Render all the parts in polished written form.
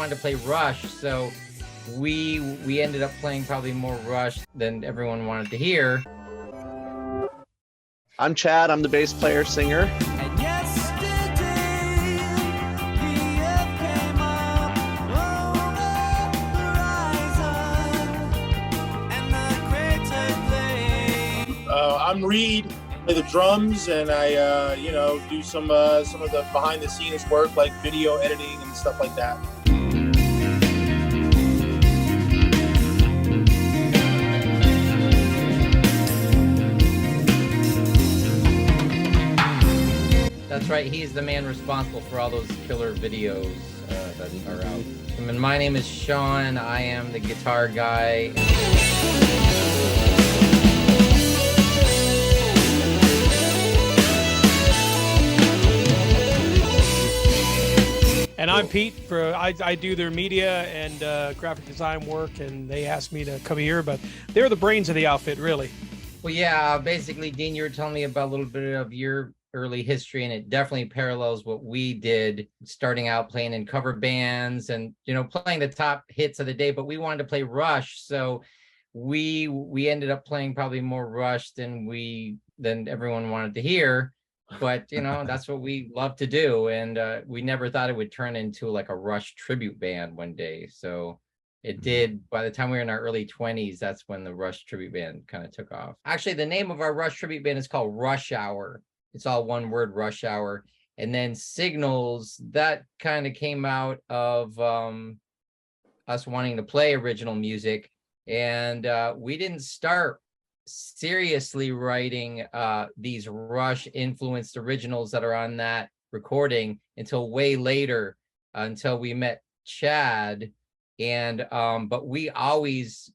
wanted to play Rush, so we ended up playing probably more Rush than everyone wanted to hear. I'm Chad. I'm the bass player singer. I'm Reed, play the drums, and I, do some of the behind-the-scenes work like video editing and stuff like that. That's right. He's the man responsible for all those killer videos that are out. And my name is Sean. I am the guitar guy. And I'm Pete. I do their media and graphic design work, and they asked me to come here, but they're the brains of the outfit, really. Well, yeah, basically, Dean, you were telling me about a little bit of your early history, and it definitely parallels what we did, starting out playing in cover bands and, playing the top hits of the day, but we wanted to play Rush. So we ended up playing probably more Rush than everyone wanted to hear. But, that's what we love to do. And we never thought it would turn into like a Rush tribute band one day. So it did. By the time we were in our early 20s, that's when the Rush tribute band kind of took off. Actually, the name of our Rush tribute band is called Rushour. It's all one word, Rushour. And then Signals, that kind of came out of us wanting to play original music. And we didn't start seriously writing these Rush influenced originals that are on that recording until way later, until we met Chad. And but we always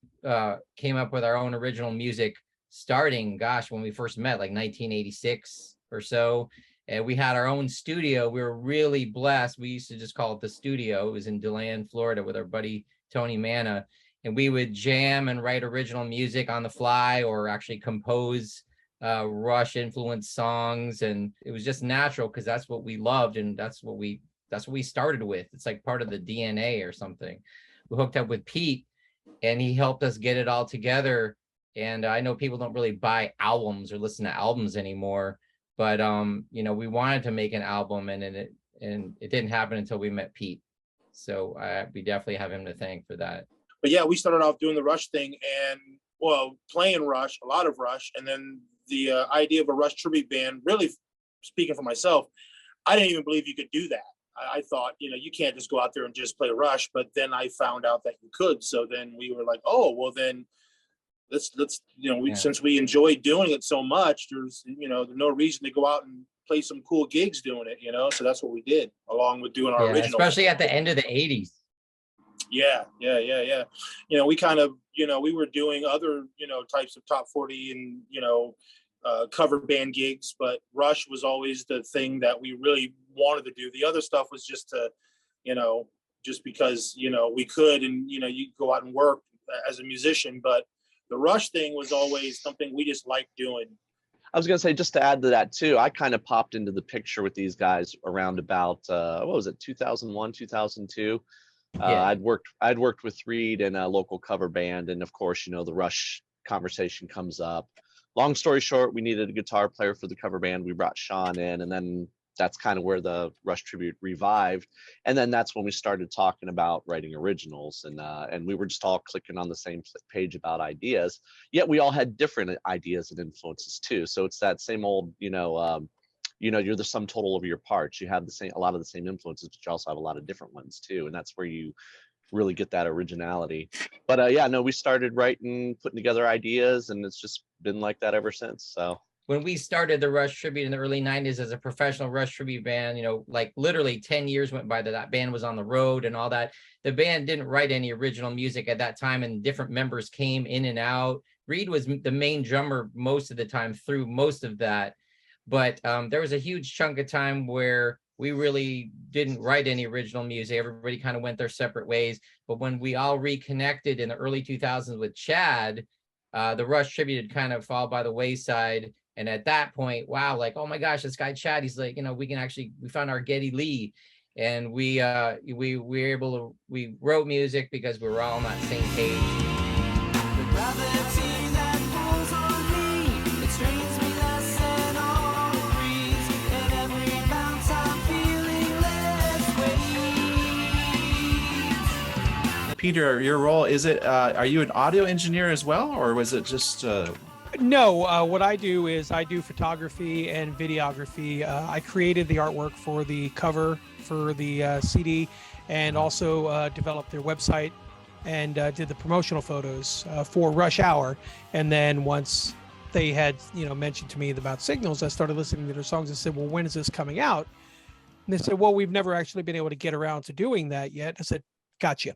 came up with our own original music starting, when we first met, like 1986 or so. And we had our own studio. We were really blessed. We used to just call it the studio. It was in DeLand, Florida, with our buddy Tony Manna. And we would jam and write original music on the fly, or actually compose Rush influenced songs. And it was just natural because that's what we loved, and that's what we started with. It's like part of the DNA or something. We hooked up with Pete, and he helped us get it all together. And I know people don't really buy albums or listen to albums anymore, but we wanted to make an album, and it didn't happen until we met Pete. So we definitely have him to thank for that. But yeah, we started off doing the Rush thing and, playing Rush, a lot of Rush. And then the idea of a Rush tribute band, really speaking for myself, I didn't even believe you could do that. I thought, you can't just go out there and just play Rush. But then I found out that you could. So then we were like, oh, well, then let's since we enjoy doing it so much, there's no reason to go out and play some cool gigs doing it, So that's what we did, along with doing our original. Especially at the end of the 80s. Yeah. We kind of, we were doing other, types of top 40 and, cover band gigs, but Rush was always the thing that we really wanted to do. The other stuff was just to, just because, we could, and, you go out and work as a musician, but the Rush thing was always something we just liked doing. I was going to say, just to add to that too, I kind of popped into the picture with these guys around about, 2001, 2002. I'd worked with Reed in a local cover band, and of course, the Rush conversation comes up. Long story short, we needed a guitar player for the cover band. We brought Sean in, and then that's kind of where the Rush tribute revived. And then that's when we started talking about writing originals, and we were just all clicking on the same page about ideas. Yet we all had different ideas and influences too. So it's that same old, you're the sum total of your parts. You have a lot of the same influences, but you also have a lot of different ones too. And that's where you really get that originality. But we started writing, putting together ideas, and it's just been like that ever since. So when we started the Rush tribute in the early 90s as a professional Rush tribute band, like literally 10 years went by that band was on the road and all that. The band didn't write any original music at that time, and different members came in and out. Reed was the main drummer most of the time through most of that. But there was a huge chunk of time where we really didn't write any original music. Everybody kind of went their separate ways. But when we all reconnected in the early 2000s with Chad, the Rush tribute had kind of fall by the wayside. And at that point, wow, like, oh my gosh, this guy Chad, he's like, we found our Geddy Lee. and we were able to, we wrote music because we were all on that same page. The gravity that pulls on me, it strains me less than all it breathes. And every bounce I'm feeling less weight. Peter, your role, is it, are you an audio engineer as well, or was it just No, what I do is I do photography and videography. I created the artwork for the cover for the CD, and also developed their website and did the promotional photos for Rushour. And then once they had, mentioned to me about Signals, I started listening to their songs and said, well, when is this coming out? And they said, well, we've never actually been able to get around to doing that yet. I said, gotcha.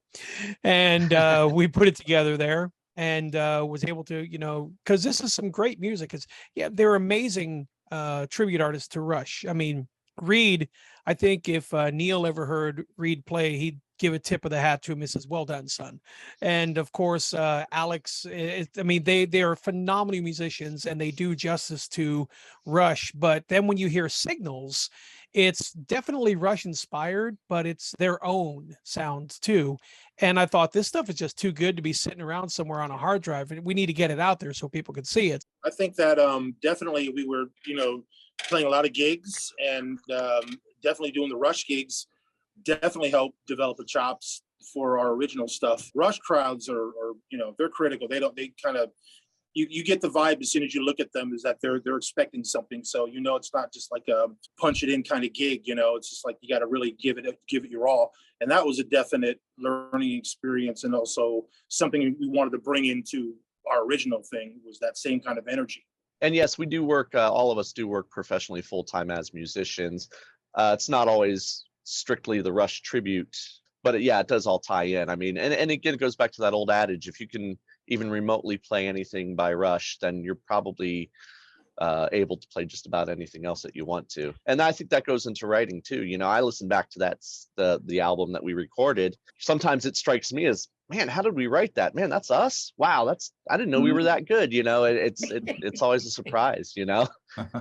And we put it together there. And was able to, because this is some great music. They're amazing tribute artists to Rush. I mean, Reed, I think if Neil ever heard Reed play, he'd give a tip of the hat to him and says, well done, son. And of course, Alex, they are phenomenal musicians and they do justice to Rush. But then when you hear Signals, it's definitely Rush inspired, but it's their own sounds too. And I thought this stuff is just too good to be sitting around somewhere on a hard drive. And we need to get it out there so people can see it. I think that definitely we were, playing a lot of gigs, and definitely doing the Rush gigs definitely helped develop the chops for our original stuff. Rush crowds are they're critical. They kind of, you get the vibe as soon as you look at them, is that they're expecting something. So it's not just like a punch it in kind of gig. It's just like you got to really give it your all. And that was a definite learning experience, and also something we wanted to bring into our original thing, was that same kind of energy. And yes, we do work. All of us do work professionally, full time as musicians. It's not always strictly the Rush tribute, but it does all tie in. I mean, and again, it goes back to that old adage: if you can even remotely play anything by Rush, then you're probably able to play just about anything else that you want to. And I think that goes into writing too. I listen back to the album that we recorded. Sometimes it strikes me as, man, how did we write that? Man, that's us. Wow, I didn't know we were that good. It's always a surprise.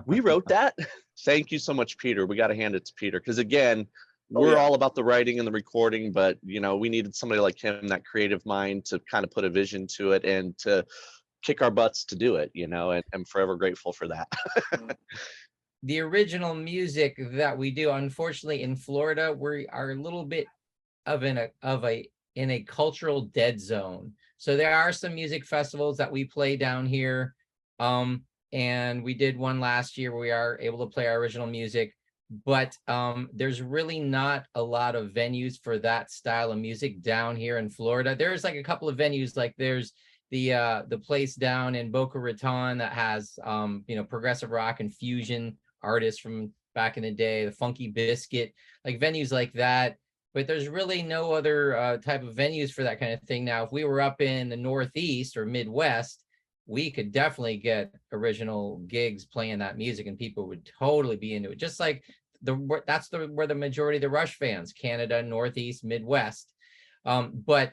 We wrote that. Thank you so much, Peter. We got to hand it to Peter, because again, we're all about the writing and the recording, but we needed somebody like him, that creative mind, to kind of put a vision to it and to kick our butts to do it, and I'm forever grateful for that. The original music that we do, unfortunately, in Florida, we are a little bit in a cultural dead zone. So there are some music festivals that we play down here, and we did one last year where we are able to play our original music. But there's really not a lot of venues for that style of music down here in Florida. There's like a couple of venues, like there's the place down in Boca Raton that has progressive rock and fusion artists from back in the day, the Funky Biscuit, like venues like that. But there's really no other type of venues for that kind of thing. Now, if we were up in the Northeast or Midwest, we could definitely get original gigs playing that music, and people would totally be into it. Just like that's where the majority of the Rush fans, Canada, Northeast, Midwest. But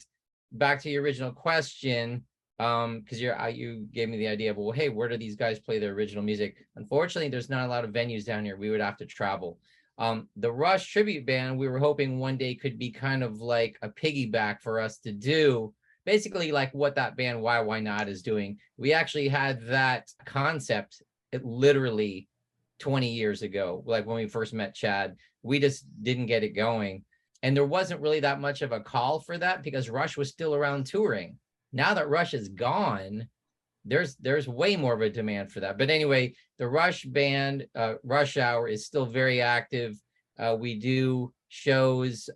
back to your original question, because you gave me the idea of, well, hey, where do these guys play their original music? Unfortunately, there's not a lot of venues down here. We would have to travel. The Rush tribute band, we were hoping one day could be kind of like a piggyback for us to do basically like what that band Why Not is doing. We actually had that concept literally 20 years ago, like when we first met Chad. We just didn't get it going, and there wasn't really that much of a call for that because Rush was still around touring. Now that Rush is gone, there's way more of a demand for that. But anyway, the Rush band, Rushour, is still very active. We do shows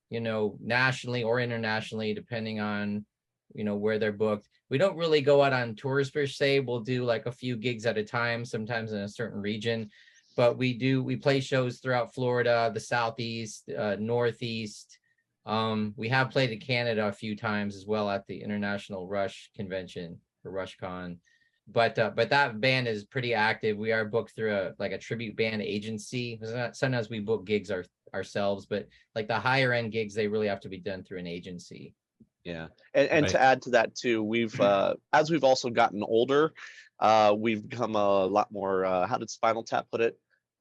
nationally or internationally, depending on where they're booked. We don't really go out on tours per se. We'll do like a few gigs at a time, sometimes in a certain region, but we play shows throughout Florida, the Southeast, Northeast. We have played in Canada a few times as well at the International Rush Convention, for RushCon. But that band is pretty active. We are booked through a tribute band agency. Sometimes we book gigs ourselves, but like the higher end gigs, they really have to be done through an agency. Yeah, and Right. To add to that too, we've as we've also gotten older, we've become a lot more. How did Spinal Tap put it?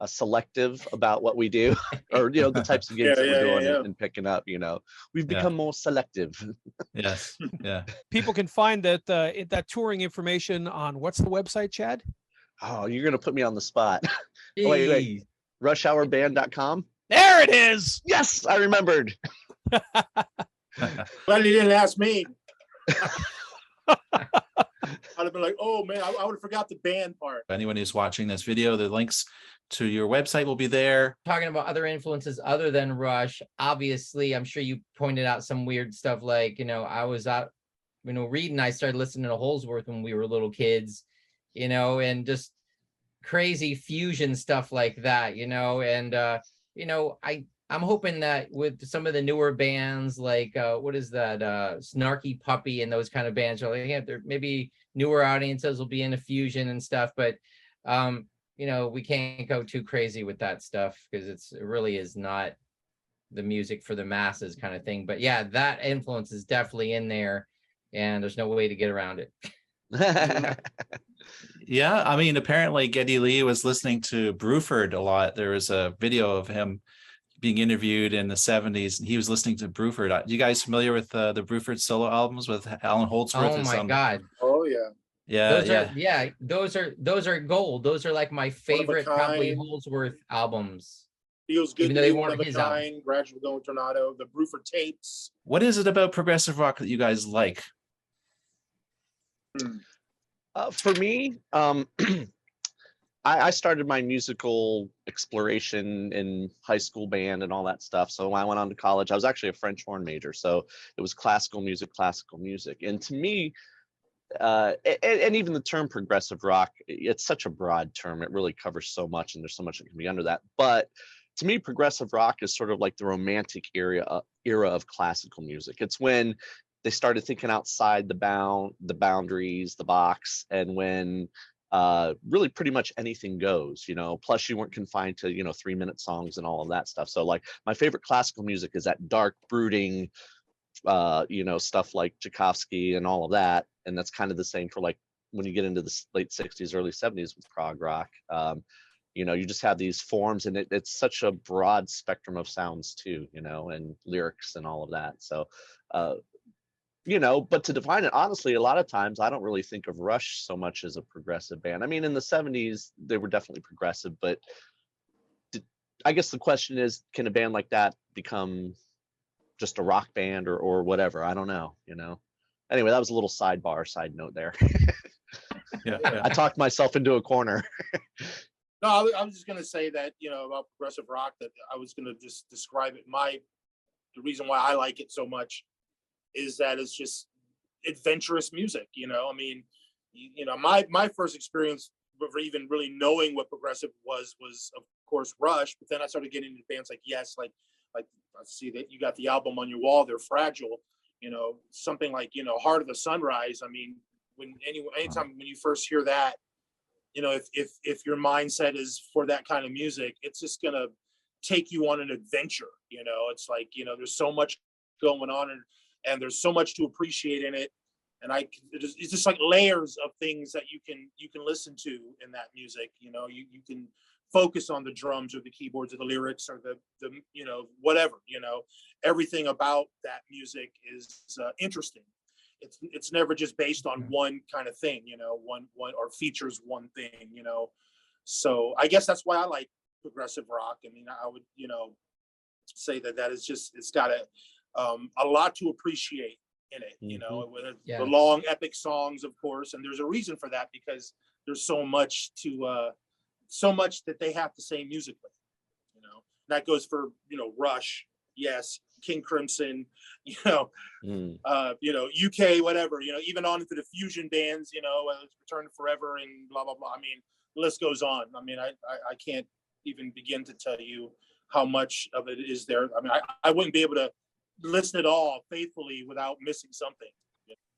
selective about what we do, or the types of gigs that we're doing and picking up. We've become more selective. Yes. Yeah. People can find that touring information on what's the website, Chad? Oh, you're gonna put me on the spot. Wait. Rushourband.com. There it is. Yes, I remembered. Glad you didn't ask me. I'd have been like, oh man, I would have forgot the band part. Anyone who's watching this video, the links to your website will be there. Talking about other influences other than Rush, obviously, I'm sure you pointed out some weird stuff like, I was out, Reed and I started listening to Holsworth when we were little kids, and just crazy fusion stuff like that, and, I'm hoping that with some of the newer bands, like what is that, Snarky Puppy and those kind of bands, there maybe newer audiences will be into fusion and stuff, but we can't go too crazy with that stuff because it really is not the music for the masses kind of thing. But yeah, that influence is definitely in there, and there's no way to get around it. Yeah, I mean, apparently Geddy Lee was listening to Bruford a lot. There was a video of him being interviewed in the 70s, and he was listening to Bruford. Are you guys familiar with the Bruford solo albums with Alan Holdsworth? Oh my God. Oh yeah. Yeah. Those are gold. Those are like my favorite probably Holdsworth albums. Feels Good Even to though they Be, One weren't of a his Kind, Gradual Going Tornado, the Bruford tapes. What is it about progressive rock that you guys like? For me, I started my musical exploration in high school band and all that stuff. So when I went on to college, I was actually a French horn major. So it was classical music. And to me, and even the term progressive rock, it's such a broad term. It really covers so much, and there's so much that can be under that. But to me, progressive rock is sort of like the romantic era of classical music. It's when they started thinking outside the boundaries, the box, and when really pretty much anything goes, plus you weren't confined to 3-minute songs and all of that stuff. So like my favorite classical music is that dark, brooding, stuff like Tchaikovsky and all of that. And that's kind of the same for like when you get into the late 60s, early 70s with prog rock. You just have these forms, and it's such a broad spectrum of sounds too, and lyrics and all of that. So but to define it honestly, a lot of times I don't really think of Rush so much as a progressive band. I mean, in the 70s they were definitely progressive, but I guess the question is, can a band like that become just a rock band or whatever? I don't know. Anyway, that was a little side note there. Yeah. I talked myself into a corner. No, I was just gonna say that about progressive rock, that I was gonna just describe it. The reason why I like it so much is that it's just adventurous music. I mean, my first experience for even really knowing what progressive was of course Rush, but then I started getting into bands like Yes, like I see that you got the album on your wall, They're Fragile, something like Heart of the Sunrise. I mean, anytime when you first hear that, if your mindset is for that kind of music, it's just gonna take you on an adventure. It's like there's so much going on, and there's so much to appreciate in it, and it's just like layers of things that you can listen to in that music. You can focus on the drums or the keyboards or the lyrics or the whatever. Everything about that music is interesting. It's never just based on one kind of thing, one or features one thing. So I guess that's why I like progressive rock. I mean, I would say that is just, it's got a lot to appreciate in it. The long epic songs, of course, and there's a reason for that, because there's so much that they have to say musically. That goes for Rush, Yes, King Crimson, UK, whatever, even on into the fusion bands, Return to Forever and blah blah blah. I mean, the list goes on. I mean, I can't even begin to tell you how much of it is there. I mean, I wouldn't be able to listen it all faithfully without missing something.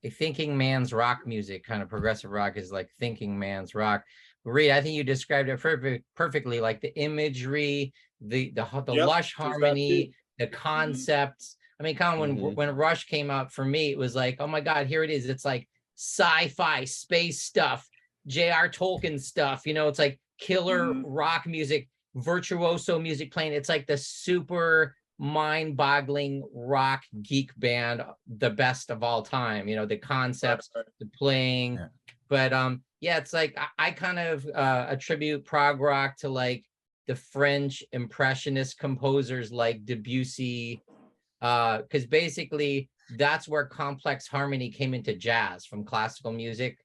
A thinking man's rock music, kind of progressive rock is like thinking man's rock. Reed, I think you described it perfectly, like the imagery, the lush harmony, the concepts. I mean, kind of when Rush came out, for me, it was like, oh my God, here it is. It's like sci-fi space stuff, J.R. Tolkien stuff. It's like killer rock music virtuoso music playing. It's like the super mind-boggling rock geek band, the best of all time. The concepts, the playing. Yeah. But yeah, it's like I kind of attribute prog rock to like the French impressionist composers like Debussy, because basically that's where complex harmony came into jazz from classical music.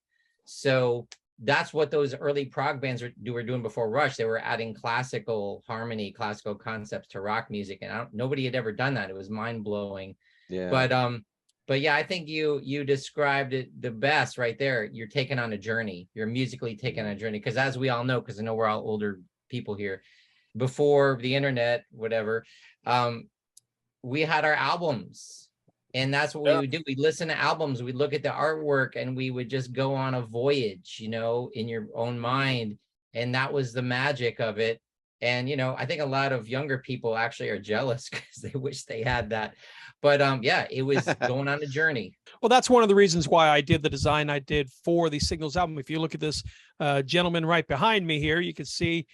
So that's what those early prog bands were doing before Rush. They were adding classical harmony, classical concepts to rock music, and nobody had ever done that. It was mind blowing. Yeah. But yeah, I think you described it the best right there. You're taking on a journey. You're musically taking on a journey, because as we all know, because I know we're all older people here, before the internet, whatever, we had our albums. And that's what we would do. We'd listen to albums, we'd look at the artwork, and we would just go on a voyage, in your own mind. And that was the magic of it. And, I think a lot of younger people actually are jealous because they wish they had that. But yeah, it was going on a journey. Well, that's one of the reasons why I did the design I did for the Signals album. If you look at this gentleman right behind me here, you can see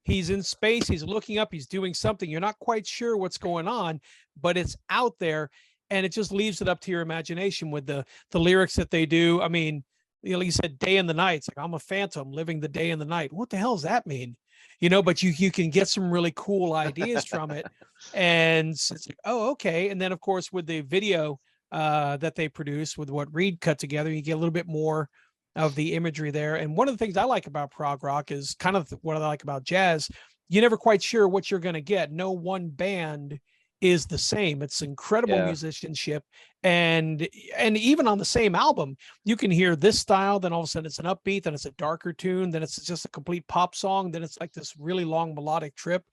he's in space, he's looking up, he's doing something. You're not quite sure what's going on, but it's out there. And it just leaves it up to your imagination with the lyrics that they do. I mean, like you said, day and the night. It's like, I'm a phantom living the day and the night. What the hell does that mean? But you can get some really cool ideas from it. And it's like, oh, okay. And then, of course, with the video that they produce with what Reed cut together, you get a little bit more of the imagery there. And one of the things I like about prog rock is kind of what I like about jazz. You're never quite sure what you're going to get. No one band is the same. It's incredible musicianship, and even on the same album you can hear this style, then all of a sudden it's an upbeat, then it's a darker tune, then it's just a complete pop song, then it's like this really long melodic trip.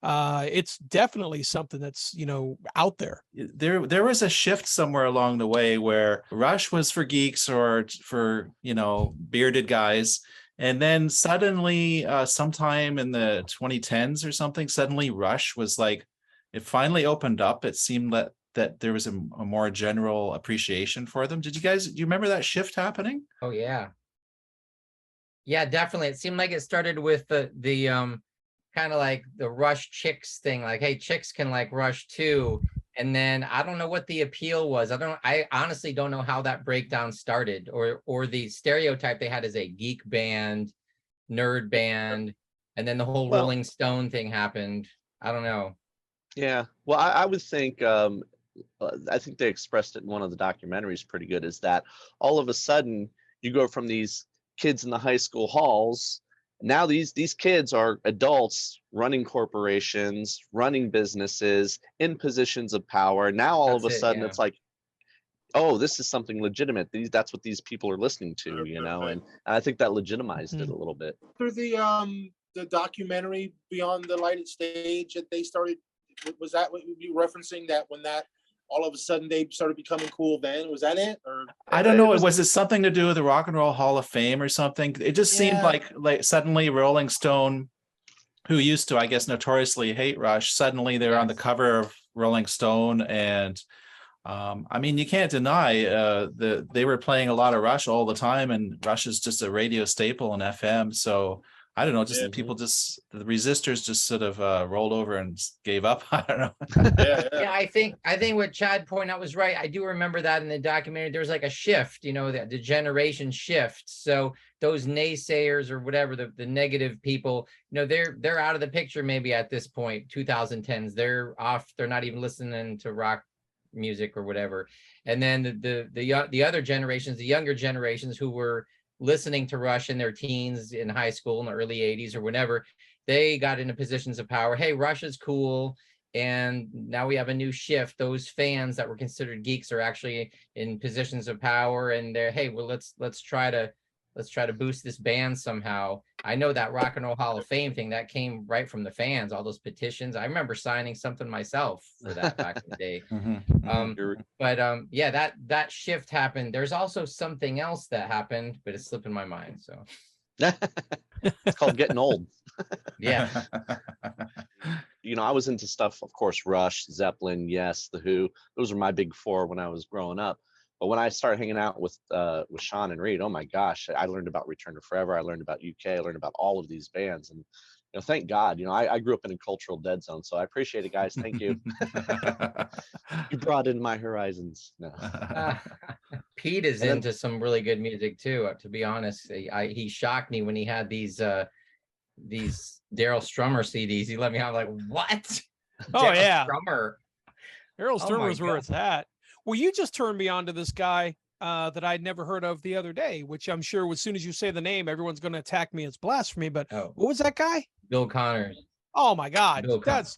It's definitely something that's out there. There was a shift somewhere along the way where Rush was for geeks or for bearded guys, and then suddenly sometime in the 2010s or something, suddenly Rush was like, it finally opened up. It seemed that there was a more general appreciation for them. Do you remember that shift happening? Oh yeah. Yeah, definitely. It seemed like it started with the kind of like the Rush chicks thing, like, hey, chicks can like Rush too. And then I don't know what the appeal was. I honestly don't know how that breakdown started, or the stereotype they had as a geek band, nerd band, and then the whole Rolling Stone thing happened. I don't know. Yeah, well, I would think, I think they expressed it in one of the documentaries pretty good, is that all of a sudden you go from these kids in the high school halls, now these kids are adults running corporations, running businesses, in positions of power. Now all of a sudden it's like, oh, this is something legitimate. That's what these people are listening to, and I think that legitimized it a little bit. Through the documentary Beyond the Lighted Stage that they started, was that what you were referencing, that when that all of a sudden they started becoming cool then? Was that it? Or I don't know. Was it something to do with the Rock and Roll Hall of Fame or something? It just seemed like suddenly Rolling Stone, who used to, I guess, notoriously hate Rush, suddenly they're on the cover of Rolling Stone. And I mean, you can't deny they were playing a lot of Rush all the time, and Rush is just a radio staple in FM. So I don't know, just people the resistors just sort of rolled over and gave up. I don't know. Yeah, I think what Chad pointed out was right. I do remember that in the documentary. There was like a shift, the generation shift. So those naysayers or whatever, the negative people, they're out of the picture maybe at this point, 2010s. They're off. They're not even listening to rock music or whatever. And then the other generations, the younger generations who were listening to Rush in their teens, in high school in the early 80s or whenever, they got into positions of power. Hey, Rush is cool. And now we have a new shift. Those fans that were considered geeks are actually in positions of power, and they're, hey, well, let's try to boost this band somehow. I know that Rock and Roll Hall of Fame thing that came right from the fans, all those petitions. I remember signing something myself for that back in the day. Yeah, that shift happened. There's also something else that happened, but it's slipping my mind. So it's called getting old. Yeah. I was into stuff, of course, Rush, Zeppelin, Yes, The Who. Those were my big four when I was growing up. But when I started hanging out with Sean and Reed, oh my gosh, I learned about Return to Forever. I learned about UK. I learned about all of these bands. And thank God. I grew up in a cultural dead zone, so I appreciate it, guys. Thank you. You broadened my horizons. No. Pete is And then- into some really good music too. To be honest, he shocked me when he had these Daryl Strummer CDs. He let me have like, what? Oh, Daryl yeah. Strummer. Errol Oh my Sturmer's where God. it's at. Well, you just turned me on to this guy that I'd never heard of the other day, which I'm sure as soon as you say the name, everyone's going to attack me as blasphemy. But Oh, what was that guy? Bill Connors. Oh my God, Bill Connors. that's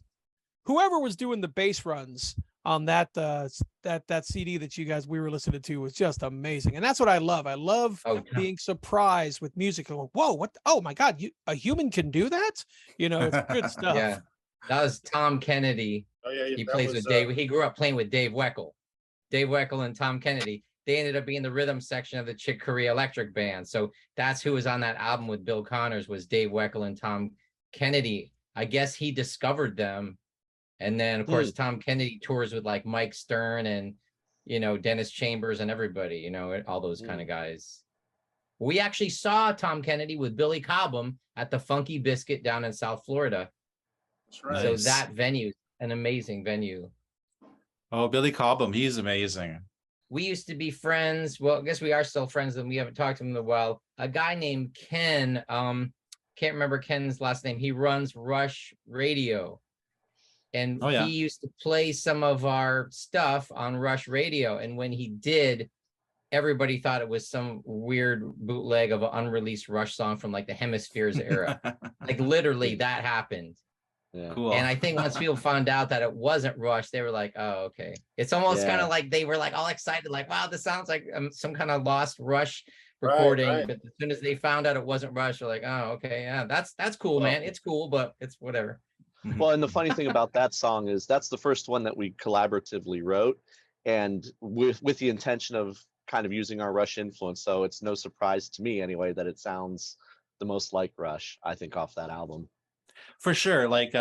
whoever was doing the bass runs on that that CD that we were listening to was just amazing, and that's what I love. I love Oh, Tom. being surprised with music. Going, whoa, what? Oh my God, a human can do that? It's good stuff. Yeah, that was Tom Kennedy. Oh yeah, He that plays was, with Dave. He grew up playing with Dave Weckl. Dave Weckl and Tom Kennedy. They ended up being the rhythm section of the Chick Corea Electric Band. So that's who was on that album with Bill Connors, was Dave Weckl and Tom Kennedy. I guess he discovered them. And then of course Tom Kennedy tours with like Mike Stern and Dennis Chambers and everybody, all those kind of guys. We actually saw Tom Kennedy with Billy Cobham at the Funky Biscuit down in South Florida. That's right. So Nice. that venue, an amazing venue. Oh, Billy Cobham, he's amazing. We used to be friends. Well, I guess we are still friends, and we haven't talked to him in a while. A guy named Ken, can't remember Ken's last name. He runs Rush Radio. And Oh, yeah. he used to play some of our stuff on Rush Radio. And when he did, everybody thought it was some weird bootleg of an unreleased Rush song from like the Hemispheres era. Like literally that happened. Yeah. Cool. And I think once people found out that it wasn't Rush, they were like, oh, okay. It's almost kind Yeah. of like they were like all excited, like, wow, this sounds like some kind of lost Rush Right, recording. right. But as soon as they found out it wasn't Rush, they're like, oh, okay, yeah, that's cool, Well- man. It's cool, but it's whatever. Well, and the funny thing about that song is that's the first one that we collaboratively wrote, and with the intention of kind of using our Rush influence. So it's no surprise to me anyway that it sounds the most like Rush, I think, off that album. For sure. Like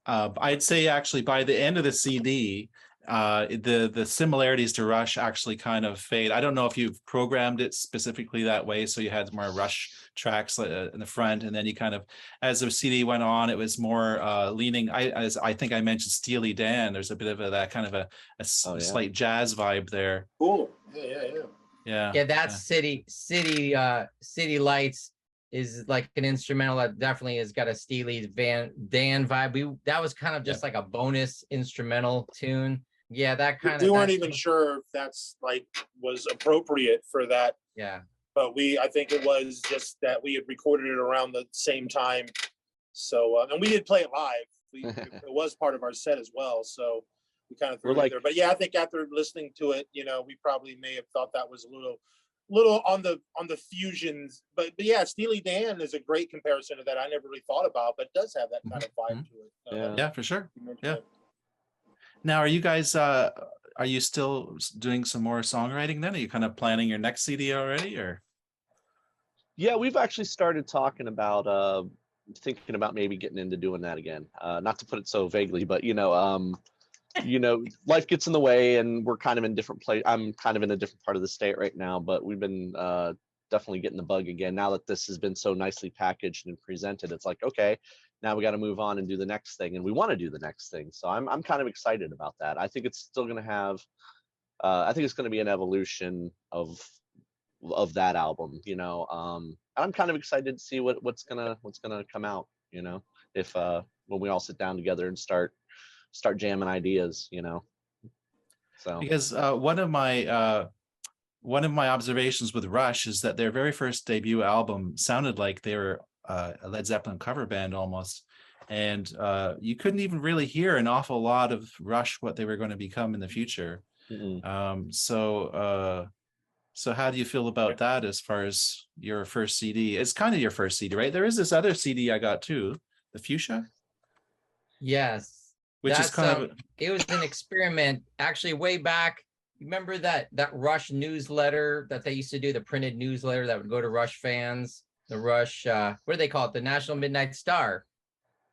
I'd say actually by the end of the CD, the similarities to Rush actually kind of fade. I don't know if you've programmed it specifically that way, so you had more Rush tracks in the front, and then you kind of, as the CD went on, it was more leaning. As I think I mentioned, Steely Dan. There's a bit of that kind of a Oh, yeah. slight jazz vibe there. Cool. Yeah. Yeah, that's City Lights is like an instrumental that definitely has got a Steely Dan vibe. That was kind of just like a bonus instrumental tune. Yeah, that kind of. We weren't even sure if that's like was appropriate for that, Yeah. but I think it was just that we had recorded it around the same time. So and we did play it live. It was part of our set as well. So we kind of threw it in there. But yeah, I think after listening to it, we probably may have thought that was a little on the fusions. But yeah, Steely Dan is a great comparison to that. I never really thought about, but it does have that kind of vibe to it. Yeah, for sure. You mentioned Yeah. it. Now, are you guys are you still doing some more songwriting then? Are you kind of planning your next CD already, or? Yeah, we've actually started talking about thinking about maybe getting into doing that again. Not to put it so vaguely, but life gets in the way, and we're kind of in different place. I'm kind of in a different part of the state right now, but we've been definitely getting the bug again. Now that this has been so nicely packaged and presented, it's like, okay, now we got to move on and do the next thing, and we want to do the next thing. So I'm kind of excited about that. I think it's still going to have, I think it's going to be an evolution of that album, I'm kind of excited to see what's gonna come out, if when we all sit down together and start jamming ideas, So Because one of my observations with Rush is that their very first debut album sounded like they were a Led Zeppelin cover band almost, and you couldn't even really hear an awful lot of Rush, what they were going to become in the future. So how do you feel about that as far as your first CD? It's kind of your first CD, right? There is this other CD I got too, the Fuchsia, Yes. which is kind of it was an experiment actually way back. Remember that Rush newsletter that they used to do, the printed newsletter that would go to Rush fans, the Rush what do they call it, the National Midnight Star?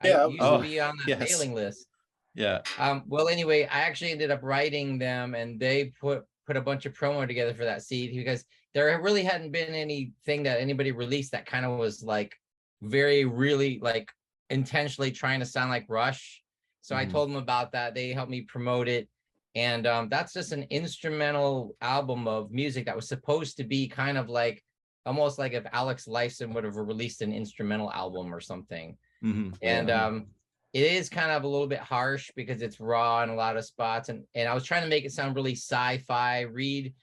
Yeah. I used to be on the yes. mailing list. yeah. Well, anyway, I actually ended up writing them, and they put a bunch of promo together for that CD because there really hadn't been anything that anybody released that kind of was like very really like intentionally trying to sound like Rush. So I told them about that. They helped me promote it. And that's just an instrumental album of music that was supposed to be kind of like almost like if Alex Lifeson would have released an instrumental album or something. And it is kind of a little bit harsh because it's raw in a lot of spots. And I was trying to make it sound really sci-fi. Reed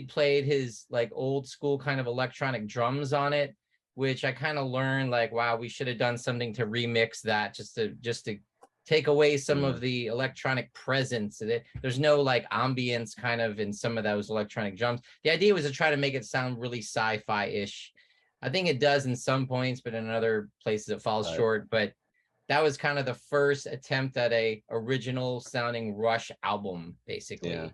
played his like old school kind of electronic drums on it, which I kind of learned like, wow, we should have done something to remix that just to take away some of the electronic presence. There's no like ambience kind of in some of those electronic drums. The idea was to try to make it sound really sci-fi-ish. I think it does in some points, but in other places it falls short. But that was kind of the first attempt at a original sounding Rush album, basically. Yeah.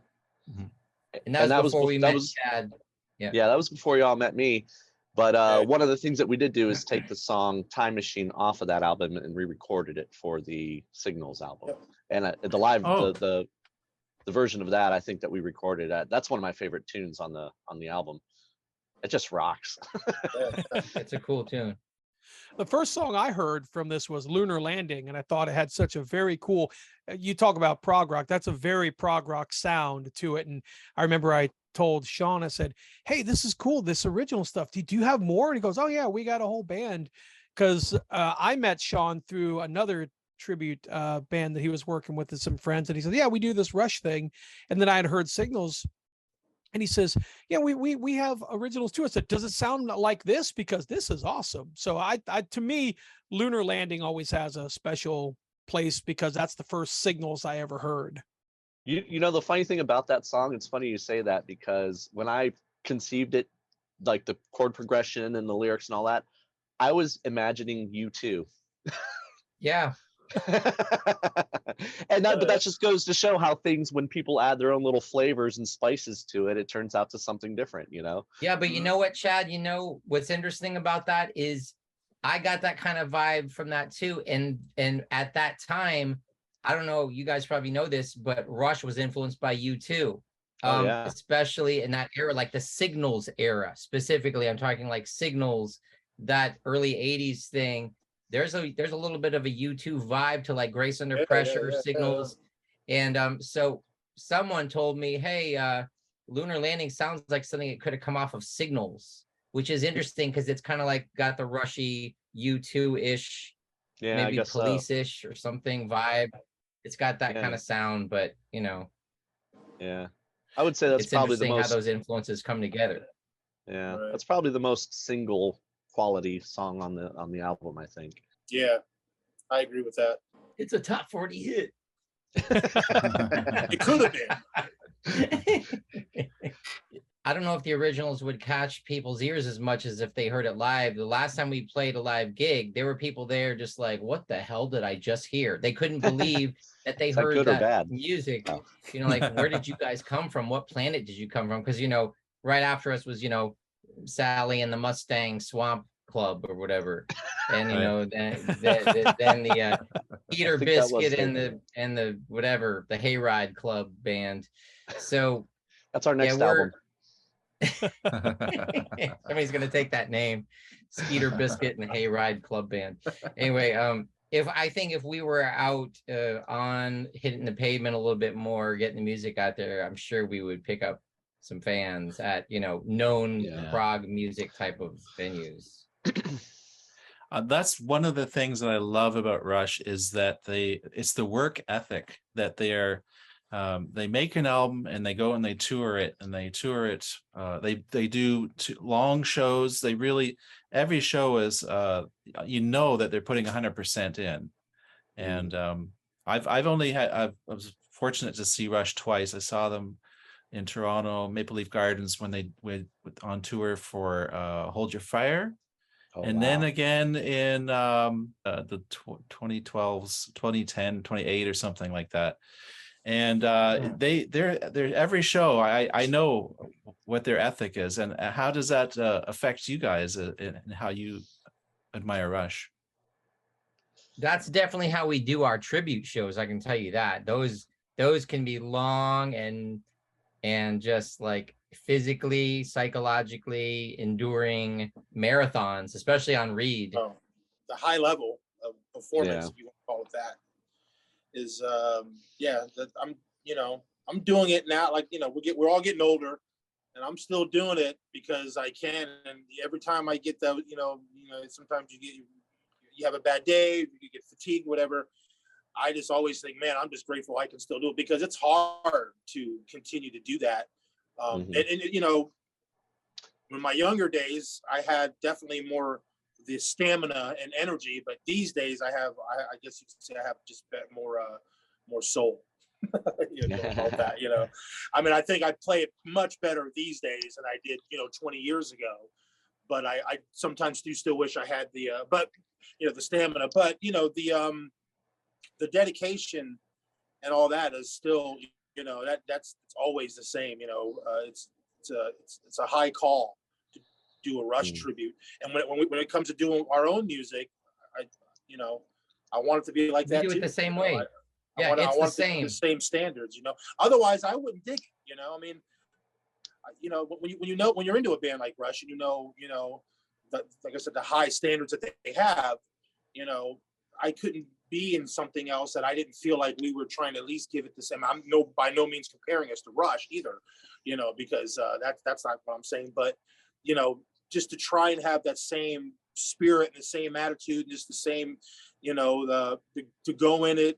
And that was before we met Chad. Yeah, that was before y'all met me. But one of the things that we did do is take the song Time Machine off of that album and re-recorded it for the Signals album. And the live, the version of that, I think that we recorded that's one of my favorite tunes on the album. It just rocks. It's a cool tune. The first song I heard from this was Lunar Landing, and I thought it had such a very cool, you talk about prog rock, that's a very prog rock sound to it. And I remember I told Sean, I said, hey, this is cool, this original stuff. Do you have more? And he goes, oh yeah, we got a whole band. Because I met Sean through another tribute band that he was working with some friends. And he said, yeah, we do this Rush thing. And then I had heard Signals. And he says, yeah, we have originals too. I said, does it sound like this? Because this is awesome. So I to me, Lunar Landing always has a special place because that's the first Signals I ever heard. You know, the funny thing about that song, it's funny you say that, because when I conceived it, like the chord progression and the lyrics and all that, I was imagining U2. Yeah. But that just goes to show how things, when people add their own little flavors and spices to it, it turns out to something different, you know? Yeah, but you know what, Chad, you know what's interesting about that is I got that kind of vibe from that too. And at that time, I don't know, you guys probably know this, but Rush was influenced by U2. Especially in that era, like the Signals era specifically. I'm talking like Signals, that early 80s thing. There's a little bit of a U2 vibe to like Grace Under Pressure, Signals. And so someone told me, hey, Lunar Landing sounds like something that could have come off of Signals, which is interesting because it's kind of like got the rushy U2-ish, maybe Police-ish or something vibe. It's got that kind of sound, but you know. Yeah. I would say that's probably the most, how those influences come together. Yeah. That's probably the most single quality song on the album, I think. Yeah, I agree with that. It's a top 40 hit. It could have been. I don't know if the originals would catch people's ears as much as if they heard it live. The last time we played a live gig, there were people there just like, what the hell did I just hear? They couldn't believe that they heard good that or bad? Music. You know, like, where did you guys come from? What planet did you come from? Because, you know, right after us was, you know, Sally and the Mustang Swamp Club or whatever, and you know, then the Peter Biscuit and the whatever, the Hayride Club band. So that's our next album. Somebody's gonna take that name, Skeeter Biscuit and the Hayride Club band. Anyway, if we were out on hitting the pavement a little bit more, getting the music out there, I'm sure we would pick up some fans at, you know, known prog music type of venues. That's one of the things that I love about Rush is that it's the work ethic that they make an album and they go and they tour it they do long shows. They really, every show is you know that they're putting 100% in. And I was fortunate to see Rush twice. I saw them in Toronto, Maple Leaf Gardens, when they went on tour for Hold Your Fire. Then again in the 2012s, 2010, 2008 or something like that. And they're every show, I know what their ethic is. And how does that affect you guys in how you admire Rush? That's definitely how we do our tribute shows. I can tell you that. Those can be long and just like physically, psychologically enduring marathons, especially on Reed. The high level. performance, Yeah. if you want to call it that, is yeah, that I'm doing it now. Like, we're all getting older, and I'm still doing it because I can. And every time I get that, sometimes you have a bad day, you get fatigued, whatever. I just always think, man, I'm just grateful I can still do it, because it's hard to continue to do that. And in my younger days, I had definitely more the stamina and energy, but these days I guess you could say I have just more soul. About that, I mean, I think I play it much better these days than I did, 20 years ago. But I sometimes do still wish I had the stamina, but the dedication and all that is still, that's always the same. It's a high call to do a Rush tribute, and when it comes to doing our own music, I want it to be like We that do it too. the same way. I want the it to same. be the same standards. Otherwise I wouldn't dig it. I mean, when you're into a band like Rush, and like I said, the high standards that they have, I couldn't be in something else that I didn't feel like we were trying to at least give it the same. I'm by no means comparing us to Rush either, because that's not what I'm saying. But just to try and have that same spirit and the same attitude, and just the same, to go in it,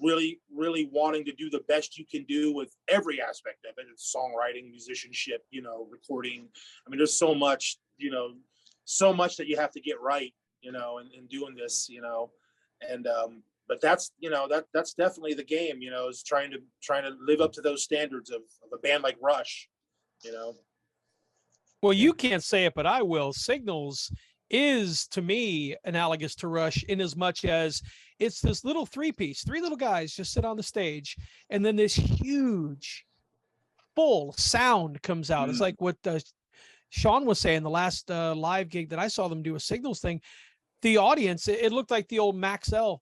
really, really wanting to do the best you can do with every aspect of it. It's songwriting, musicianship, recording. I mean, there's so much that you have to get right, in doing this, and but that's that's definitely the game, is trying to live up to those standards of a band like Rush. Well, you can't say it, but I will. Signals is, to me, analogous to Rush in as much as it's this little three little guys just sit on the stage, and then this huge full sound comes out. It's like what Sean was saying, the last live gig that I saw them do a Signals thing. The audience, it looked like the old Maxell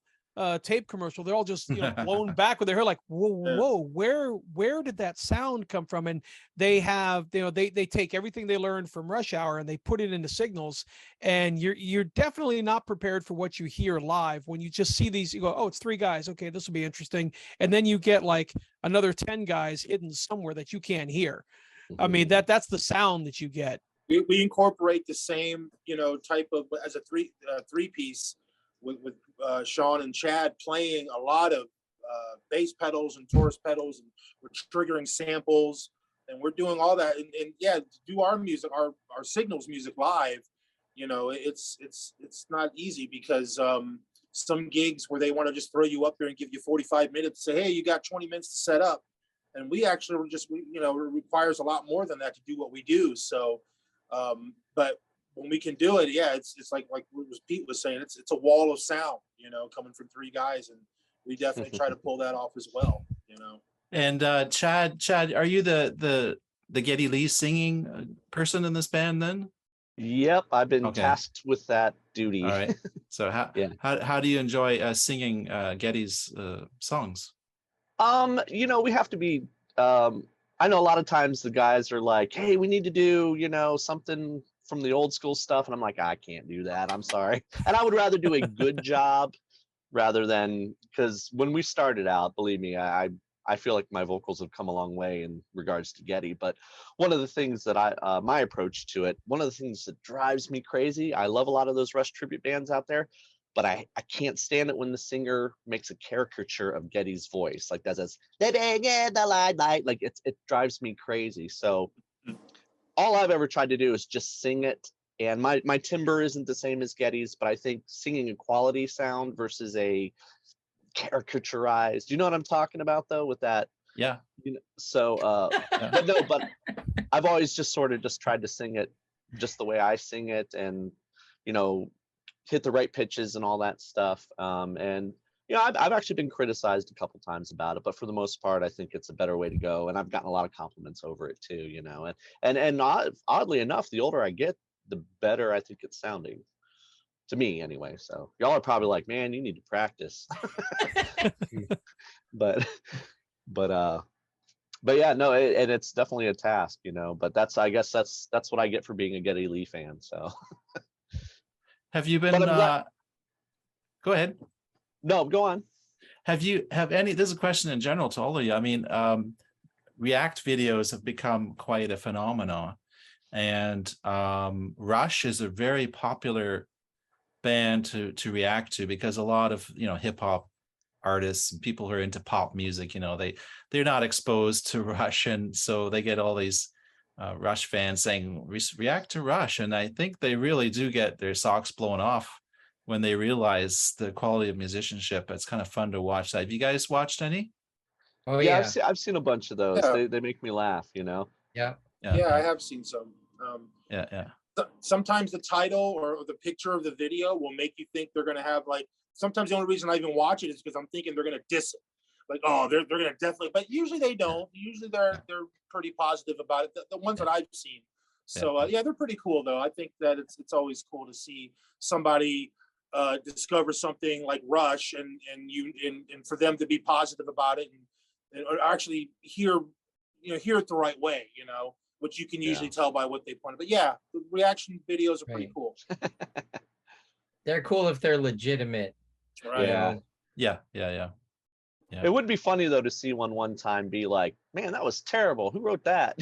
tape commercial. They're all just blown back with their hair, like, whoa, where did that sound come from? And they have, they take everything they learned from Rushour and they put it into Signals, and you're definitely not prepared for what you hear live. When you just see these, you go, oh, it's three guys, okay, this will be interesting. And then you get like another 10 guys hidden somewhere that you can't hear. I mean, that's the sound that you get. We incorporate the same, type of, as a three piece with Sean and Chad playing a lot of bass pedals and Taurus pedals, and we're triggering samples, and we're doing all that. And yeah, to do our music, our Signals music live, it's not easy, because some gigs where they want to just throw you up there and give you 45 minutes, say, hey, you got 20 minutes to set up. And we actually it requires a lot more than that to do what we do. So, but when we can do it, yeah, it's like Pete was saying, it's a wall of sound, coming from three guys, and we definitely try to pull that off as well, And Chad, are you the Geddy Lee singing person in this band then? Yep, I've been tasked with that duty. All right. So how do you enjoy singing Geddy's songs? We have to be. I know a lot of times the guys are like, "Hey, we need to do, something from the old school stuff," and I'm like, "I can't do that. I'm sorry." And I would rather do a good job rather than, because when we started out, believe me, I feel like my vocals have come a long way in regards to Geddy. But one of the things that my approach to it, one of the things that drives me crazy, I love a lot of those Rush tribute bands out there, but I can't stand it when the singer makes a caricature of Geddy's voice, like does this, they bang in the light, like it drives me crazy. So all I've ever tried to do is just sing it, and my timbre isn't the same as Geddy's, but I think singing a quality sound versus a caricaturized, you know what I'm talking about though, with that? Yeah. But I've always just sort of just tried to sing it just the way I sing it, and hit the right pitches and all that stuff. And I've actually been criticized a couple times about it, but for the most part, I think it's a better way to go. And I've gotten a lot of compliments over it too, and oddly enough, the older I get, the better I think it's sounding, to me anyway. So y'all are probably like, man, you need to practice. but yeah, no, and it's definitely a task, but I guess that's what I get for being a Geddy Lee fan. So have you been Go ahead. No, go on. Have any, this is a question in general to all of you. I mean, React videos have become quite a phenomenon, and Rush is a very popular band to react to, because a lot of, you know, hip hop artists and people who are into pop music, you know, they're not exposed to Rush, and so they get all these Rush fans saying react to Rush, and I think they really do get their socks blown off when they realize the quality of musicianship. It's kind of fun to watch that. Have you guys watched any? Oh Yeah, yeah. I've seen a bunch of those. Yeah. They make me laugh, you know. Yeah. Yeah, I have seen some. Yeah. Sometimes the title or the picture of the video will make you think they're gonna have like. Sometimes the only reason I even watch it is because I'm thinking they're gonna diss it. Like, oh, they're gonna definitely. But usually they don't. Usually they're pretty positive about it. The ones that I've seen. So yeah, they're pretty cool though. I think that it's always cool to see somebody discover something like Rush and for them to be positive about it and or actually hear it the right way, you know, which you can usually tell by what they point. But yeah, the reaction videos are pretty Right. cool. They're cool if they're legitimate. Right. Yeah. Yeah. It would be funny though to see one time be like, man, that was terrible. Who wrote that?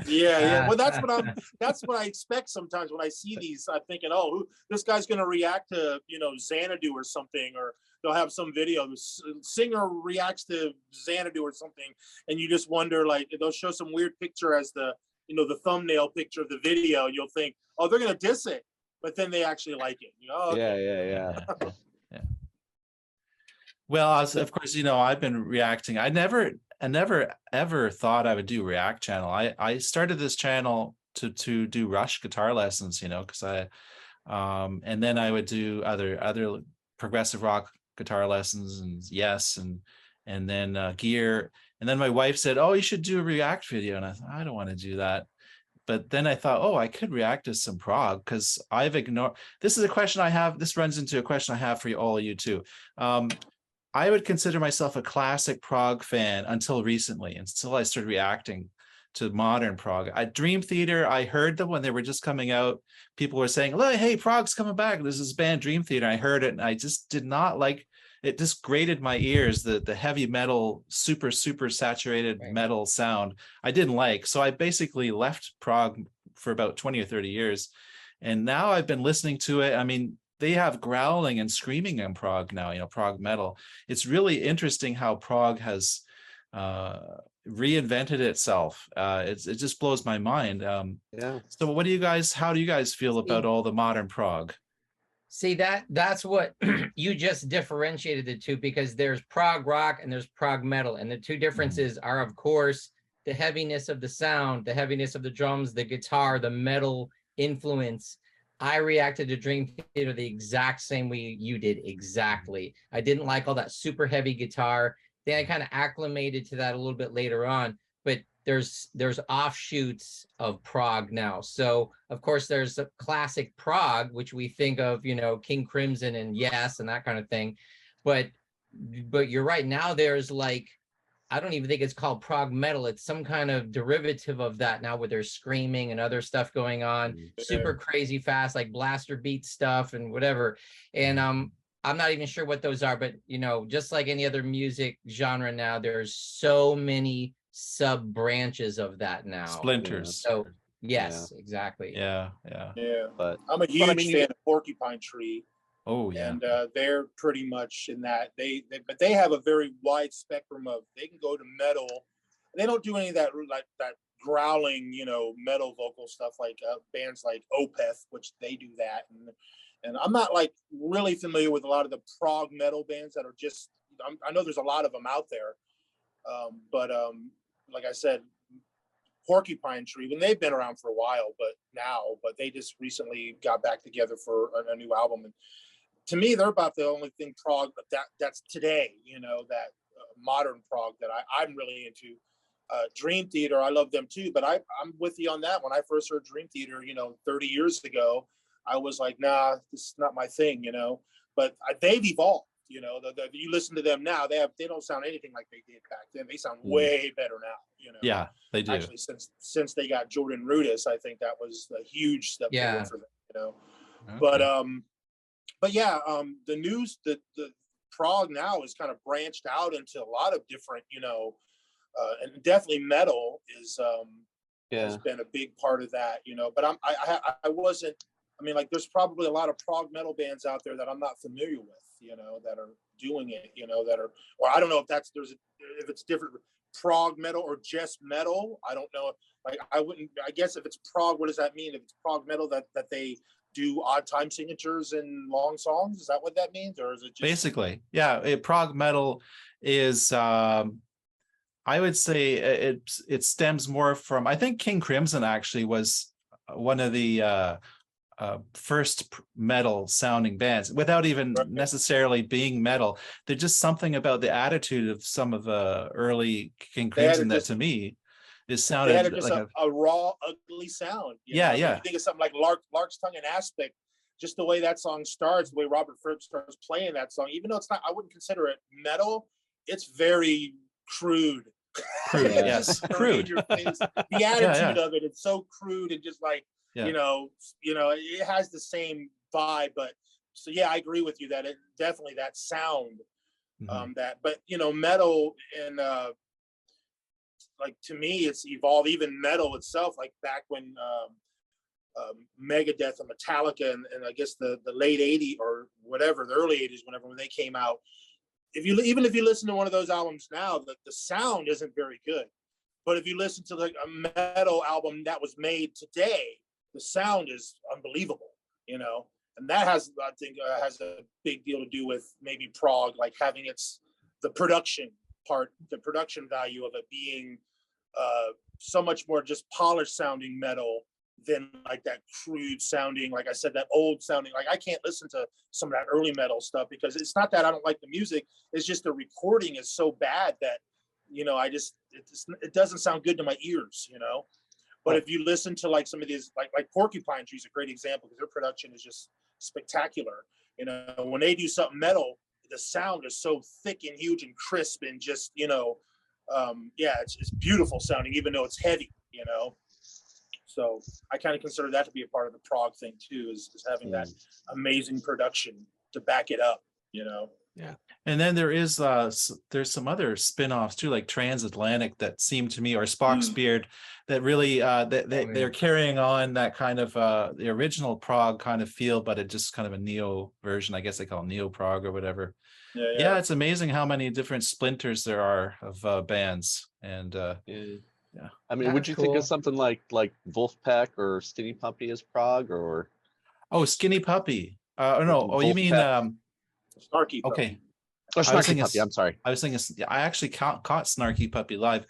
Yeah. Well, that's what I expect sometimes when I see these. I'm thinking, oh, this guy's gonna react to, you know, Xanadu or something, or they'll have some video. The singer reacts to Xanadu or something, and you just wonder, like, they'll show some weird picture as the, you know, the thumbnail picture of the video, and you'll think, oh, they're gonna diss it, but then they actually like it. You know? Okay. Yeah. Well, of course, you know, I've been reacting. I never ever thought I would do React channel. I started this channel to do Rush guitar lessons, you know, because and then I would do other progressive rock guitar lessons, and and then gear. And then my wife said, oh, you should do a React video. And I thought, I don't want to do that. But then I thought, oh, I could react to some prog, because I've ignored, this is a question I have, this runs into a question I have for all of you too. I would consider myself a classic prog fan until recently, until I started reacting to modern prog. At Dream Theater, I heard them when they were just coming out. People were saying, "Look, hey, prog's coming back. There's this band Dream Theater." I heard it, and I just did not like it. Just grated my ears. The heavy metal, super saturated metal sound I didn't like. So I basically left prog for about 20 or 30 years, and now I've been listening to it. I mean, they have growling and screaming in prog now, you know, prog metal. It's really interesting how prog has reinvented itself. It just blows my mind. So how do you guys feel about all the modern prog? See, that's what you just differentiated the two, because there's prog rock and there's prog metal. And the two differences are, of course, the heaviness of the sound, the heaviness of the drums, the guitar, the metal influence. I reacted to Dream Theater the exact same way you did. Exactly. I didn't like all that super heavy guitar. Then I kind of acclimated to that a little bit later on, but there's offshoots of prog now. So of course there's a classic prog, which we think of, you know, King Crimson and Yes and that kind of thing. But you're right, now there's like, I don't even think it's called prog metal. It's some kind of derivative of that now, where there's screaming and other stuff going on, super crazy fast, like blaster beat stuff and whatever. And I'm not even sure what those are, but you know, just like any other music genre now, there's so many sub branches of that now. Splinters. So yes, exactly. Yeah. But I'm a huge fan of Porcupine Tree. Oh yeah. And they're pretty much in that but they have a very wide spectrum of, they can go to metal. They don't do any of that like that growling, you know, metal vocal stuff like bands like Opeth, which they do that. And I'm not like really familiar with a lot of the prog metal bands that are just, I know there's a lot of them out there. But like I said, Porcupine Tree, when they've been around for a while, but they just recently got back together for a new album. And to me, they're about the only thing prog that's today, you know, that modern prog that I'm really into. Dream Theater, I love them too, but I'm with you on that. When I first heard Dream Theater, you know, 30 years ago, I was like, nah, this is not my thing, you know. But they've evolved, you know. You listen to them now, they don't sound anything like they did back then. They sound way better now, you know. Yeah, they do. Actually, since they got Jordan Rudess, I think that was a huge step forward for them, you know. Okay. but yeah, the news, the prog now is kind of branched out into a lot of different, and definitely metal is has been a big part of that, but I wasn't, I mean, like, there's probably a lot of prog metal bands out there that I'm not familiar with, that are doing it, that are, or I don't know if if it's different, prog metal or just metal. I don't know. Like, I guess if it's prog, what does that mean? If it's prog metal, that they do odd time signatures and long songs, is that what that means? Or is it just basically, yeah, prog metal is, I would say it stems more from, I think King Crimson actually was one of the first metal sounding bands without even necessarily being metal. There's just something about the attitude of some of the early King Crimson that to me is sounded they had just like a raw, ugly sound. Yeah. You think of something like Lark's Tongue and Aspic, just the way that song starts, the way Robert Fripp starts playing that song, even though it's not, I wouldn't consider it metal, it's very crude. Crude, yes, crude. The attitude of it, it's so crude and just like, it has the same vibe. But so yeah, I agree with you that it definitely, that sound, but metal and like, to me, it's evolved. Even metal itself, like back when Megadeth and Metallica and I guess the late 80s or whatever, the early 80s, when they came out, if you listen to one of those albums now, the sound isn't very good. But if you listen to like a metal album that was made today, the sound is unbelievable, and that I think has a big deal to do with maybe prog, like having the production value of it being so much more just polished sounding metal than like that crude sounding, like I said, that old sounding. Like, I can't listen to some of that early metal stuff because it's not that I don't like the music, it's just the recording is so bad that it doesn't sound good to my ears, But if you listen to like some of these, like Porcupine Tree is a great example because their production is just spectacular. When they do something metal, the sound is so thick and huge and crisp and just, it's beautiful sounding, even though it's heavy, So I kind of consider that to be a part of the prog thing too, is having that amazing production to back it up, Yeah. And then there's some other spin-offs too, like Transatlantic, that seem to me, or Spock's Beard, that really they're carrying on that kind of the original prog kind of feel, but it just kind of a neo version. I guess they call it neo prog or whatever. Yeah, it's amazing how many different splinters there are of bands. And yeah, I mean, would you think of something like Wolfpack or Skinny Puppy as prog, or Skinny Puppy? You mean Snarky Puppy. Okay. Oh, Snarky Puppy. I'm sorry. I was thinking. I actually caught Snarky Puppy live.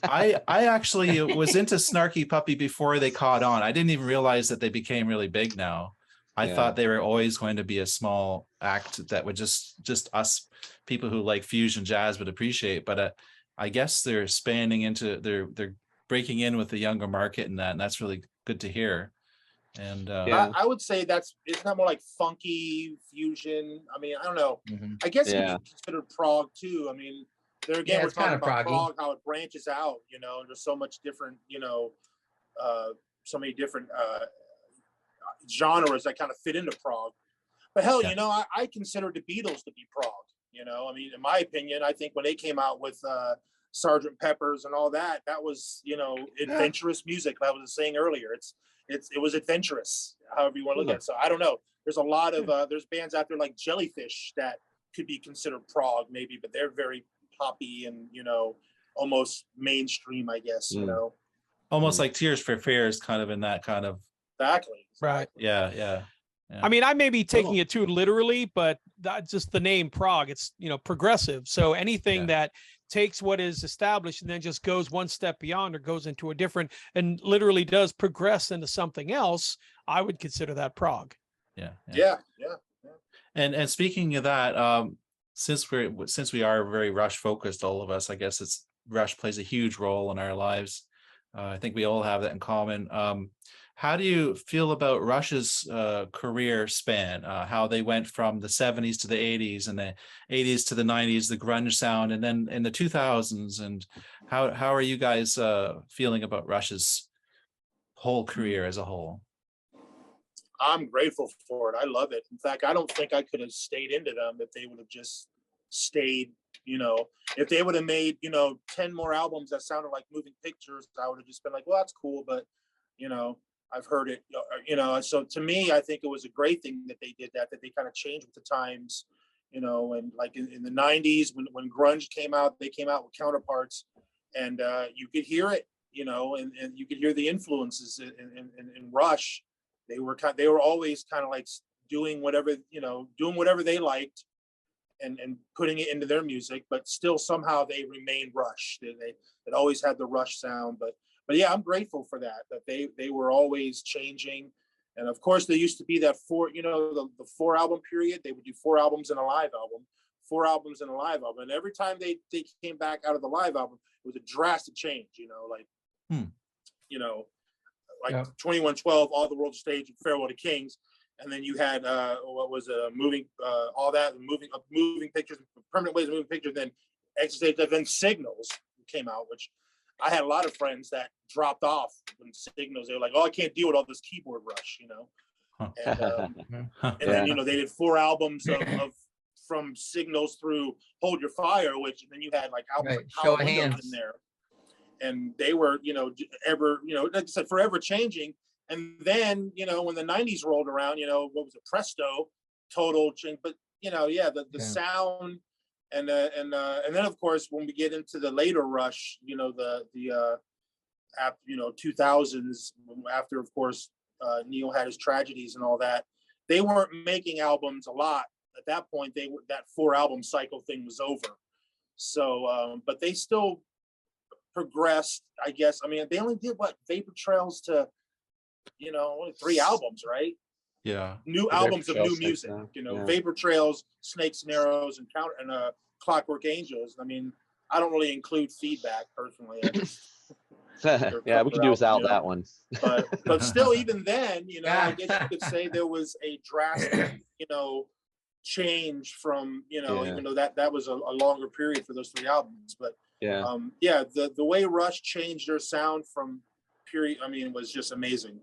I actually was into Snarky Puppy before they caught on. I didn't even realize that they became really big now. I thought they were always going to be a small act that would just us people who like fusion jazz would appreciate. But I guess they're spanning into they're breaking in with the younger market and that's really good to hear. And I would say isn't that more like funky fusion? I mean, I don't know. I guess it could be considered prog too. I mean, there again, we're talking about prog, how it branches out, and there's so much different, so many different genres that kind of fit into prog. But hell, I consider the Beatles to be prog. I mean, in my opinion, I think when they came out with Sgt. Pepper's and all that was, adventurous music. Like I was saying earlier, it was adventurous, however you want to look at it. So I don't know. There's a lot of there's bands out there like Jellyfish that could be considered prog maybe, but they're very poppy and almost mainstream, I guess. Almost like Tears for Fears, kind of in that kind of. Exactly. Right. Yeah. I mean, I may be taking it too literally, but that's just the name prog. It's progressive. So anything that takes what is established and then just goes one step beyond or goes into a different and literally does progress into something else, I would consider that prog. Yeah. And speaking of that, since we are very Rush focused, all of us, I guess Rush plays a huge role in our lives. I think we all have that in common. How do you feel about Rush's career span? How they went from the 70s to the 80s and the 80s to the 90s, the grunge sound, and then in the 2000s, and how are you guys feeling about Rush's whole career as a whole? I'm grateful for it. I love it. In fact, I don't think I could have stayed into them if they would have just stayed, you know, if they would have made, you know, 10 more albums that sounded like Moving Pictures, I would have just been like, well, that's cool, but, you know, I've heard it, you know. So to me, I think it was a great thing that they did that they kind of changed with the times, you know. And like in the 90s, when grunge came out, they came out with Counterparts, and you could hear it, you know, and you could hear the influences in Rush. They were always kind of like doing whatever, you know, doing whatever they liked and putting it into their music, but still somehow they remained Rush. They always had the Rush sound, but yeah, I'm grateful for that they were always changing. And of course there used to be that the 4 album period. They would do 4 albums and a live album, 4 albums and a live album. And every time they came back out of the live album, it was a drastic change, you know, like, you know, like 2112, All the World Stage, and Farewell to Kings. And then you had moving pictures, Permanent Ways of Moving Pictures, then Exit, then Signals came out, which I had a lot of friends that dropped off when Signals. They were like, "Oh, I can't deal with all this keyboard rush," you know. And then, you know, they did 4 albums of from Signals through Hold Your Fire, which then you had like albums like Show Power of Windows Hands in there, and they were, you know, like I said, forever changing. And then, you know, when the 90s rolled around, you know, what was it, Presto, total change. But, you know, yeah, the sound, and then of course when we get into the later Rush, you know, the 2000s, after of course Neil had his tragedies and all that, they weren't making albums a lot at that point. That 4 album cycle thing was over. So but they still progressed, I guess. I mean, they only did Vapor Trails to, you know, only 3 albums, right? Yeah. New albums of new music, you know, yeah. Vapor Trails, Snakes and Arrows, and Clockwork Angels. I mean, I don't really include Feedback personally. Yeah, we can do without that one. but still, even then, you know, I guess you could say there was a drastic, you know, change from, you know, even though that was a longer period for those 3 albums. But the way Rush changed their sound from period, I mean, it was just amazing.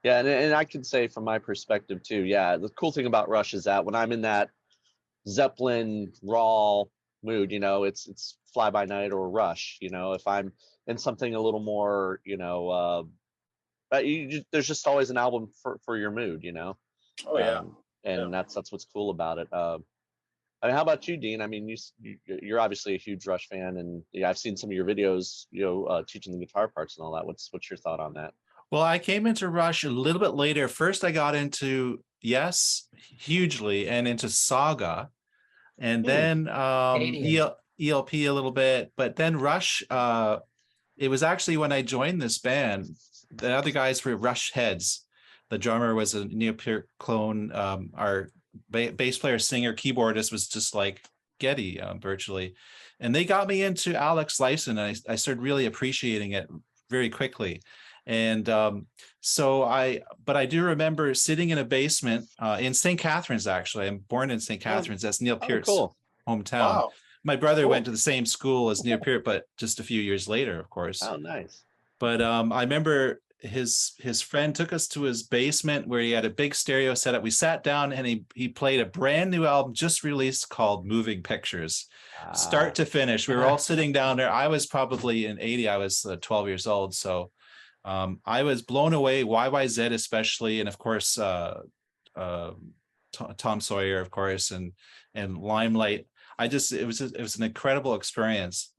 Yeah, and I can say from my perspective too, yeah, the cool thing about Rush is that when I'm in that Zeppelin raw mood, you know, it's Fly By Night or Rush. You know, if I'm in something a little more, you know, there's just always an album for your mood, you know. Oh yeah. And that's what's cool about it. I mean, how about you, Dean? I mean, you're obviously a huge Rush fan, and I've seen some of your videos, you know, teaching the guitar parts and all that. What's your thought on that? Well, I came into Rush a little bit later. First, I got into Yes hugely, and into Saga, and then ELP a little bit. But then Rush, it was actually when I joined this band, the other guys were Rush heads. The drummer was a Neil Peart clone. Our bass player, singer, keyboardist was just like Geddy, virtually. And they got me into Alex Lifeson, and I started really appreciating it very quickly. And but I do remember sitting in a basement in St. Catharines. Actually, I'm born in St. Catharines. That's Neil Peart's hometown. Wow. My brother went to the same school as Neil Peart, but just a few years later, of course. Oh, nice. But I remember his friend took us to his basement where he had a big stereo setup. We sat down and he played a brand new album just released called Moving Pictures, start to finish. We were all sitting down there. I was probably in 80. I was 12 years old. So I was blown away, YYZ especially, and of course Tom Sawyer, of course, and Limelight. It was an incredible experience.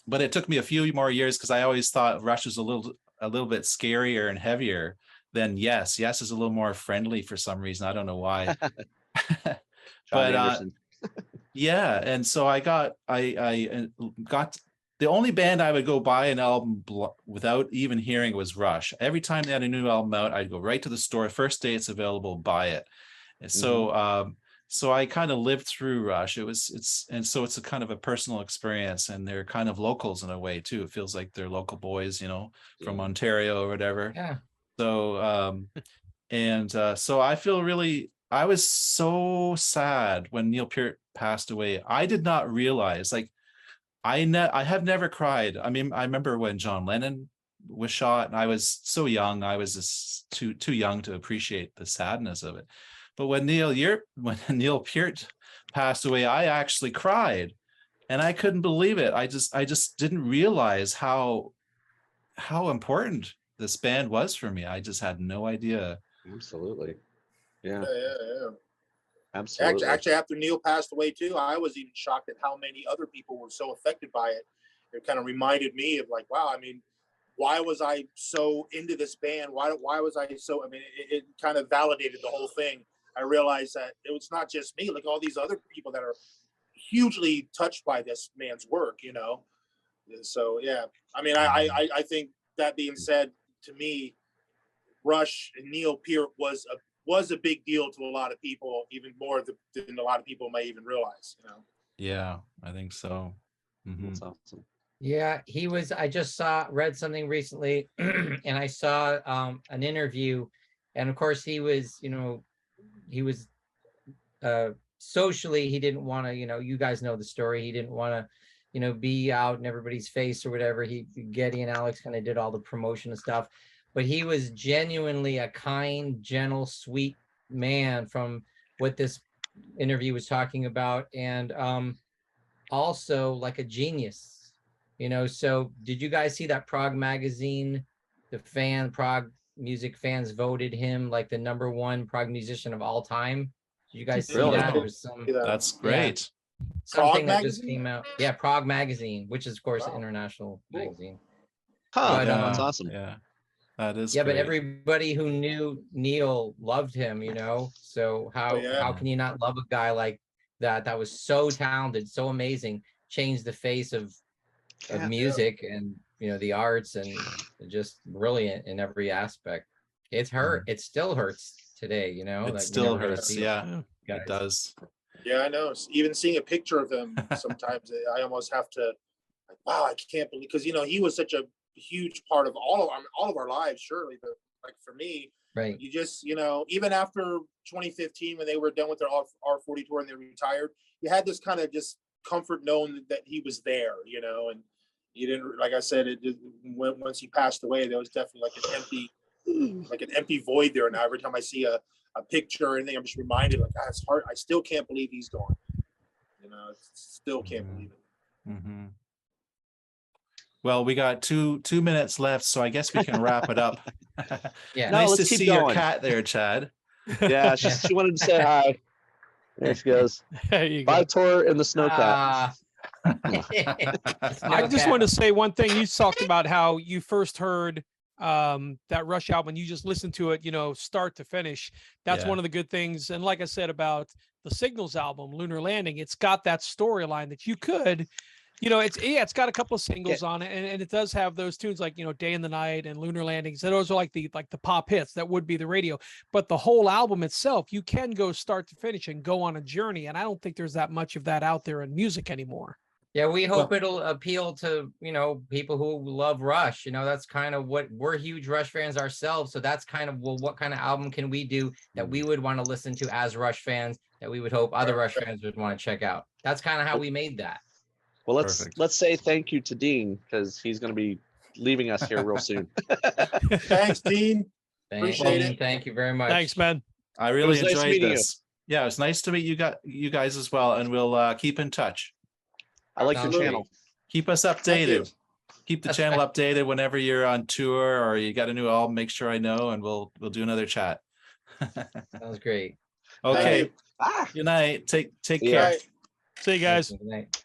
But it took me a few more years because I always thought Rush was a little bit scarier and heavier than Yes. Yes is a little more friendly for some reason. I don't know why. But yeah, and so I got the only band I would go buy an album without even hearing was Rush. Every time they had a new album out, I'd go right to the store. First day it's available, buy it. And so so I kind of lived through Rush. It's a kind of a personal experience, and they're kind of locals in a way too. It feels like they're local boys, you know, from Ontario or whatever. Yeah. So so I feel I was so sad when Neil Peart passed away. I did not realize, like, I have never cried. I mean, I remember when John Lennon was shot, and I was so young. I was just too young to appreciate the sadness of it. But when Neil Peart passed away, I actually cried, and I couldn't believe it. I just didn't realize how important this band was for me. I just had no idea. Absolutely. Yeah. Yeah. Absolutely. Actually, after Neil passed away too, I was even shocked at how many other people were so affected by it. It kind of reminded me of like, wow, I mean, why was I so into this band? Why was I so, I mean, it kind of validated the whole thing. I realized that it was not just me, like all these other people that are hugely touched by this man's work, you know? So, yeah, I mean, I think that being said, to me, Rush and Neil Peart was a big deal to a lot of people, even more than a lot of people may even realize, you know? Yeah, I think so. That's awesome. Yeah, he was. I just read something recently, and I saw an interview, and of course he was, socially, he didn't want to, you guys know the story. He didn't want to, be out in everybody's face or whatever. Getty and Alex kind of did all the promotion and stuff, but he was genuinely a kind, gentle, sweet man from what this interview was talking about, and also like a genius. So did you guys see that Prog magazine? Prog music fans voted him like the #1 Prog musician of all time. Did you guys see Really? that? There was That's great. something Prog that just came out. Yeah, Prog magazine, which is of course an Wow. international magazine. Huh, But, that's awesome. Yeah, that is Yeah, great. but everybody who knew Neil loved him, So how can you not love a guy like that? That was so talented, so amazing, changed the face of music and the arts, and just brilliant in every aspect. It still hurts today, It still hurts. Yeah, guys. it does. Yeah, I know. Even seeing a picture of him, sometimes I almost have to, like, wow, I can't believe, because he was such a huge part of all of our lives, surely. But like for me, right, you just even after 2015 when they were done with their R40 tour and they retired, you had this kind of just comfort knowing that he was there, and you didn't, like I said, once he passed away, there was definitely like an empty void there. Now every time I see a picture or anything, I'm just reminded, like, it's hard. I still can't believe he's gone. Still can't believe it. Mm-hmm. Well, we got two minutes left, so I guess we can wrap it up. Yeah. No, Nice let's to keep see your going. cat there, Chad. Yeah, she wanted to say hi. There she goes. There you go. Bye, Tor and the snowcat. I just want to say one thing. You talked about how you first heard that Rush album, you just listened to it, start to finish. That's Yeah. one of the good things. And like I said about the Signals album, Lunar Landing, it's got that storyline that you could, it's got a couple of singles on it, and it does have those tunes like Day in the Night and Lunar Landing. So those are like the pop hits that would be the radio. But the whole album itself, you can go start to finish and go on a journey. And I don't think there's that much of that out there in music anymore. Yeah, we hope it'll appeal to, people who love Rush. That's kind of what we're huge Rush fans ourselves. So that's kind of, what kind of album can we do that we would want to listen to as Rush fans, that we would hope other Rush fans would want to check out. That's kind of how we made that. Well, Perfect. let's say thank you to Dean, because he's going to be leaving us here real soon. Thanks, Dean. Appreciate it. Thank you very much. Thanks, man. I really nice enjoyed meeting this. Yeah, it's nice to meet you guys as well, and we'll keep in touch. I like your Absolutely. channel. Keep us Thank you. updated. Keep the channel updated whenever you're on tour or you got a new album. Make sure I know, and we'll do another chat. Sounds great. Okay. Ah. Good night. Take Yeah. care. Right. See you guys. Good night.